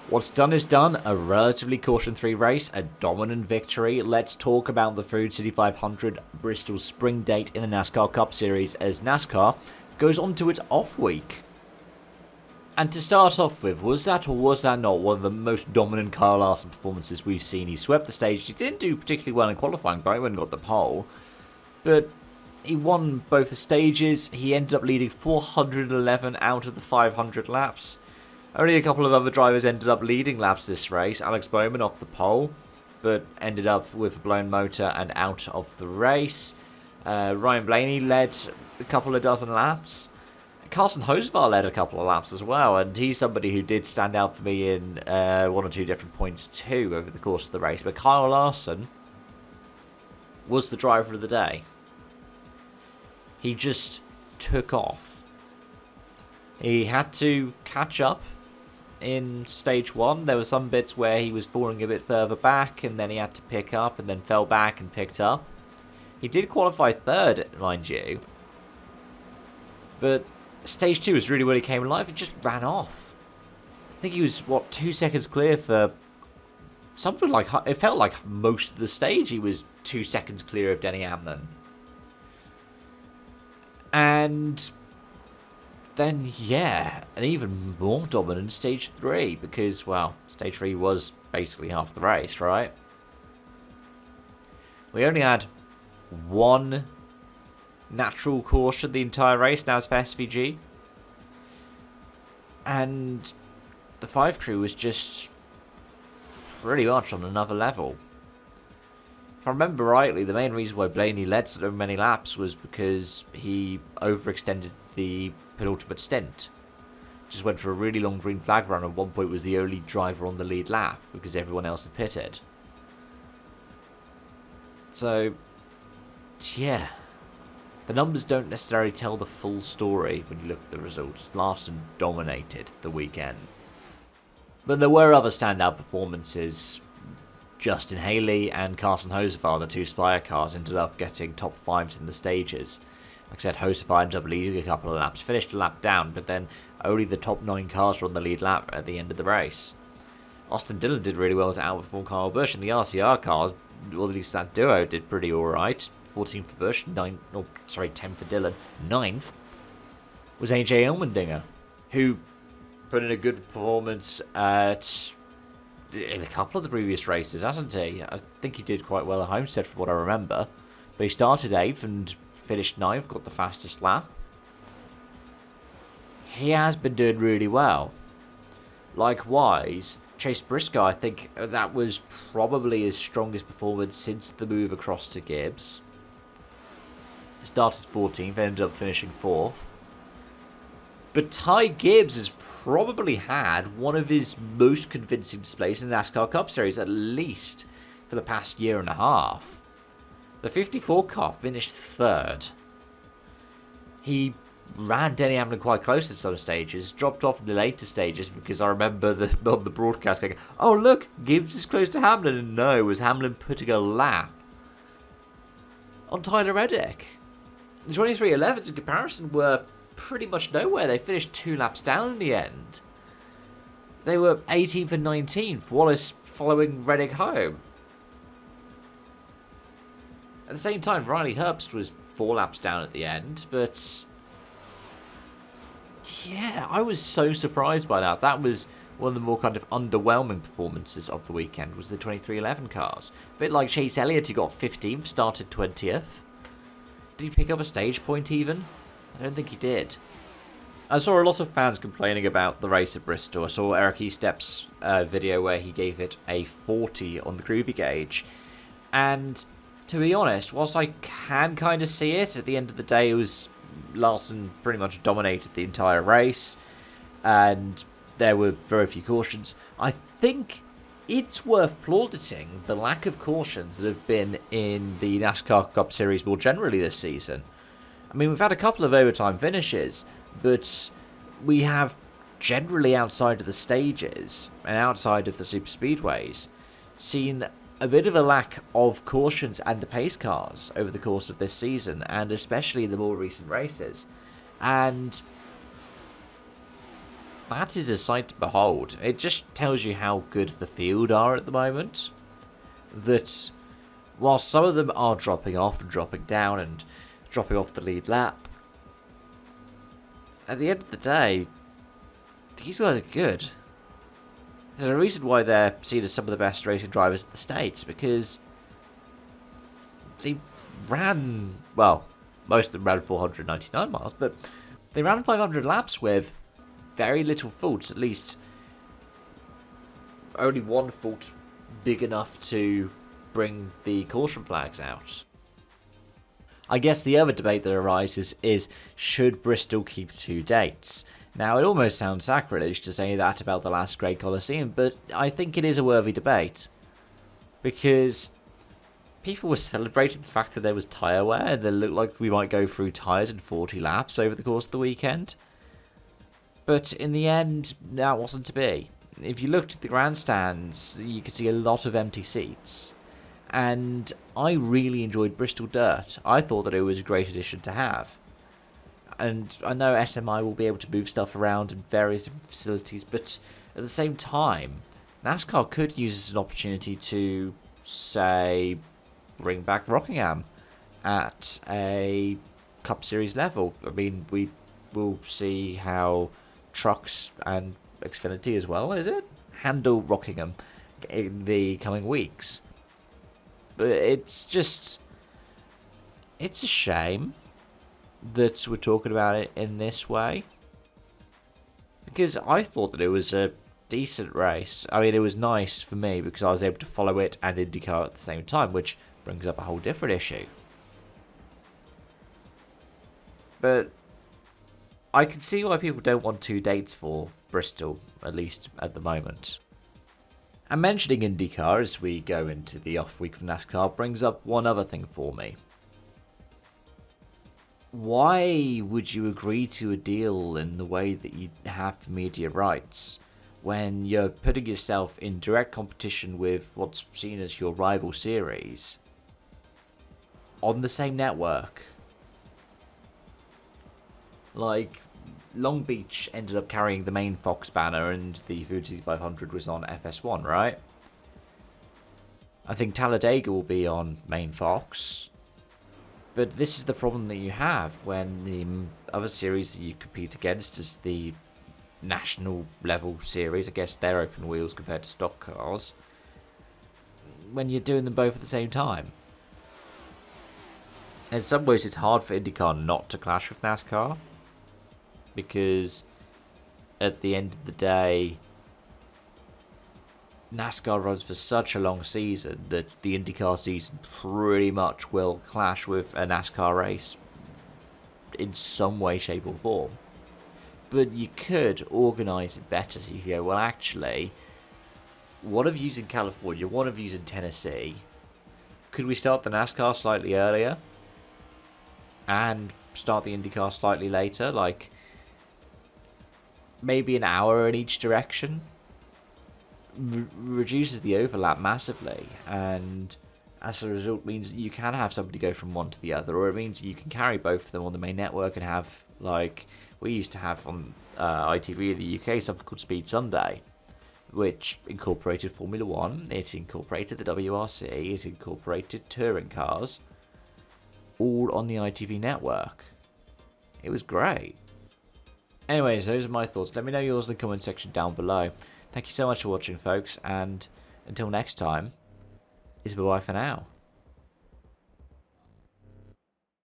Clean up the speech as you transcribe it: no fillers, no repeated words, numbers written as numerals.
What's done is done. A relatively caution-free race, a dominant victory. Let's talk about the Food City 500 Bristol spring date in the NASCAR Cup Series as NASCAR goes on to its off week. And to start off with, was that or was that not one of the most dominant Kyle Larson performances we've seen? He swept the stage. He didn't do particularly well in qualifying, but he went and got the pole. But he won both the stages. He ended up leading 411 out of the 500 laps. Only a couple of other drivers ended up leading laps this race. Alex Bowman off the pole, but ended up with a blown motor and out of the race. Ryan Blaney led a couple of dozen laps. Carson Hocevar led a couple of laps as well, and he's somebody who did stand out for me in one or two different points too over the course of the race. But Kyle Larson was the driver of the day. He just took off. He had to catch up in stage one. There were some bits where he was falling a bit further back, and then he had to pick up, and then fell back and picked up. He did qualify third, mind you. But stage two was really where he came alive. He just ran off. I think he was, 2 seconds clear for something like... It felt like most of the stage he was 2 seconds clear of Denny Hamlin. And then, yeah, an even more dominant stage 3, because, well, stage 3 was basically half the race, right? We only had one natural caution the entire race, now it's for SVG. And the 5 crew was just pretty much on another level. If I remember rightly, the main reason why Blaney led so many laps was because he overextended the penultimate stint. Just went for a really long green flag run, and at one point was the only driver on the lead lap because everyone else had pitted. So, yeah. The numbers don't necessarily tell the full story when you look at the results. Larson dominated the weekend. But there were other standout performances. Justin Haley and Carson Hocevar, the two Spire cars, ended up getting top 5s in the stages. Like I said, Hocevar ended up leading a couple of laps, finished a lap down, but then only the top 9 cars were on the lead lap at the end of the race. Austin Dillon did really well to outperform Kyle Busch, and the RCR cars, or at least that duo, did pretty alright. 14 for Busch, 10 for Dillon. 9th was AJ Allmendinger, who put in a good performance in a couple of the previous races, hasn't he? I think he did quite well at Homestead from what I remember. But he started 8th and finished 9th, got the fastest lap. He has been doing really well. Likewise, Chase Briscoe, I think that was probably his strongest performance since the move across to Gibbs. Started 14th, ended up finishing 4th. But Ty Gibbs has probably had one of his most convincing displays in the NASCAR Cup Series, at least for the past year and a half. The 54 car finished 3rd. He ran Denny Hamlin quite close at some stages, dropped off in the later stages because I remember on the broadcast going, oh look, Gibbs is close to Hamlin, and no, it was Hamlin putting a lap on Tyler Reddick. The 23.11s in comparison were pretty much nowhere. They finished 2 laps down in the end. They were 18th and 19th, Wallace following Reddick home. At the same time, Riley Herbst was 4 laps down at the end, but yeah, I was so surprised by that. That was one of the more kind of underwhelming performances of the weekend, was the 23.11 cars. A bit like Chase Elliott, who got 15th, started 20th. Did he pick up a stage point even? I don't think he did. I saw a lot of fans complaining about the race at Bristol. I saw Eric Estep's video where he gave it a 40 on the Groovy gauge. And to be honest, whilst I can kind of see it, at the end of the day, it was Larson pretty much dominated the entire race. And there were very few cautions. I think it's worth plauding the lack of cautions that have been in the NASCAR Cup Series more generally this season. I mean, we've had a couple of overtime finishes, but we have generally outside of the stages and outside of the super speedways seen a bit of a lack of cautions and the pace cars over the course of this season, and especially the more recent races. And that is a sight to behold. It just tells you how good the field are at the moment. That while some of them are dropping off and dropping down and dropping off the lead lap, at the end of the day, these guys are good. There's a reason why they're seen as some of the best racing drivers in the States, because they ran, well, most of them ran 499 miles, but they ran 500 laps with very little faults, at least only one fault big enough to bring the caution flags out. I guess the other debate that arises is, should Bristol keep 2 dates? Now, it almost sounds sacrilege to say that about the last Great Colosseum, but I think it is a worthy debate. Because people were celebrating the fact that there was tyre wear, and it looked like we might go through tyres in 40 laps over the course of the weekend. But in the end, that wasn't to be. If you looked at the grandstands, you could see a lot of empty seats. And I really enjoyed Bristol Dirt. I thought that it was a great addition to have. And I know SMI will be able to move stuff around in various different facilities, but at the same time, NASCAR could use this as an opportunity to, say, bring back Rockingham at a Cup Series level. I mean, we will see how Trucks and Xfinity as well, is it? Handle Rockingham in the coming weeks. But it's a shame that we're talking about it in this way, because I thought that it was a decent race. I mean, it was nice for me because I was able to follow it and INDYCAR at the same time, which brings up a whole different issue. But I can see why people don't want 2 dates for Bristol, at least at the moment. And mentioning INDYCAR as we go into the off week for NASCAR brings up one other thing for me. Why would you agree to a deal in the way that you have for media rights when you're putting yourself in direct competition with what's seen as your rival series on the same network? Like, Long Beach ended up carrying the main Fox banner and the Fuji 500 was on FS1, right? I think Talladega will be on main Fox. But this is the problem that you have when the other series that you compete against is the national level series. I guess they're open wheels compared to stock cars. When you're doing them both at the same time. In some ways it's hard for INDYCAR not to clash with NASCAR. Because at the end of the day, NASCAR runs for such a long season that the INDYCAR season pretty much will clash with a NASCAR race in some way, shape or form. But you could organise it better so you can go, well actually, one of you's in California, one of you's in Tennessee. Could we start the NASCAR slightly earlier? And start the INDYCAR slightly later? Like, maybe an hour in each direction? Reduces the overlap massively, and as a result means that you can have somebody go from one to the other, or it means you can carry both of them on the main network and have, like we used to have on ITV in the UK, something called Speed Sunday, which incorporated Formula 1, it incorporated the WRC, it incorporated touring cars, all on the ITV network. It was great. Anyways, those are my thoughts. Let me know yours in the comment section down below. Thank you so much for watching, folks, and until next time, it's bye-bye for now.